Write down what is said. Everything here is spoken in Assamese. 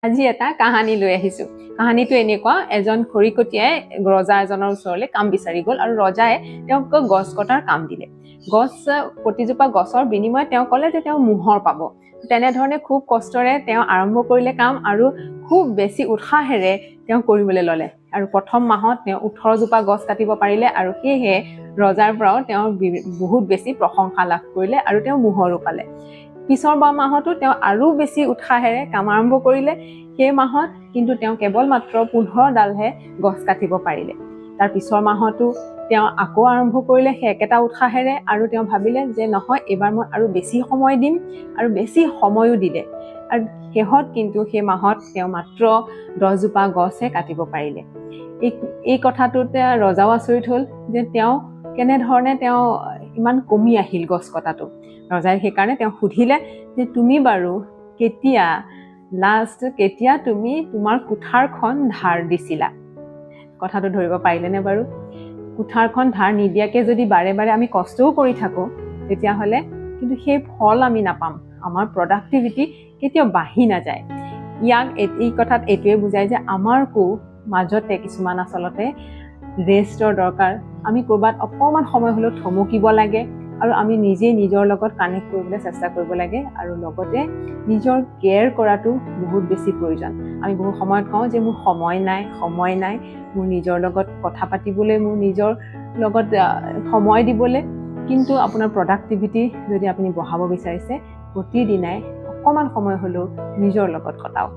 আজি এটা কাহানী লৈ আহিছো। কাহানীটো এনেকুৱা, এজন খৰিকটীয়াই ৰজা এজনৰ ওচৰলৈ কাম বিচাৰি গ'ল আৰু ৰজাই তেওঁক গছ কটাৰ কাম দিলে। প্ৰতিজোপা গছৰ বিনিময়ত তেওঁ ক'লে যে তেওঁ মোহৰ পাব। তেনেধৰণে খুব কষ্টৰে তেওঁ আৰম্ভ কৰিলে কাম আৰু খুব বেছি উৎসাহেৰে তেওঁ কৰিবলৈ ল'লে। আৰু প্ৰথম মাহত তেওঁ 18 জোপা গছ কাটিব পাৰিলে আৰু সেয়েহে ৰজাৰ পৰাও তেওঁ বহুত বেছি প্ৰশংসা লাভ কৰিলে আৰু তেওঁ মোহৰো পালে। পিছৰ মাহতো তেওঁ আৰু বেছি উৎসাহেৰে কাম আৰম্ভ কৰিলে। সেই মাহত কিন্তু তেওঁ কেৱল মাত্ৰ 15 ডালহে গছ কাটিব পাৰিলে। তাৰ পিছৰ মাহতো তেওঁ আকৌ আৰম্ভ কৰিলে সেই একেটা উৎসাহেৰে আৰু তেওঁ ভাবিলে যে নহয়, এইবাৰ মই আৰু বেছি সময় দিম আৰু বেছি সময়ো দিলে। আৰু শেষত কিন্তু সেই মাহত তেওঁ মাত্ৰ 10 জোপা গছহে কাটিব পাৰিলে। এই কথাটোতে ৰজাও আচৰিত হ'ল যে তেওঁ কেনেধৰণে তেওঁ ইমান কমি আহিল গছ কটাটো। ৰজাই সেইকাৰণে তেওঁ সুধিলে যে তুমি বাৰু কেতিয়া তুমি তোমাৰ কুঠাৰখন ধাৰ দিছিলা? কথাটো ধৰিব পাৰিলেনে বাৰু? কুঠাৰখন ধাৰ নিদিয়াকৈ যদি বাৰে বাৰে আমি কষ্টও কৰি থাকোঁ, তেতিয়াহ'লে কিন্তু সেই ফল আমি নাপাম। আমাৰ প্ৰডাক্টিভিটি কেতিয়াও বাঢ়ি নাযায়। এই কথাত এইটোৱে বুজায় যে আমাৰকো মাজতে কিছুমান আচলতে ৰেষ্টৰ দৰকাৰ। আমি ক'ৰবাত অকণমান সময় হ'লেও থমকিব লাগে আৰু আমি নিজেই নিজৰ লগত কানেক্ট কৰিবলৈ চেষ্টা কৰিব লাগে আৰু লগতে নিজৰ কেয়াৰ কৰাটো বহুত বেছি প্ৰয়োজন। আমি বহু সময়ত কওঁ যে মোৰ সময় নাই, মোৰ নিজৰ লগত কথা পাতিবলৈ, মোৰ নিজৰ লগত সময় দিবলৈ। কিন্তু আপোনাৰ প্ৰডাক্টিভিটি যদি আপুনি বঢ়াব বিচাৰিছে, প্ৰতিদিনাই অকণমান সময় হ'লেও নিজৰ লগত কটাওক।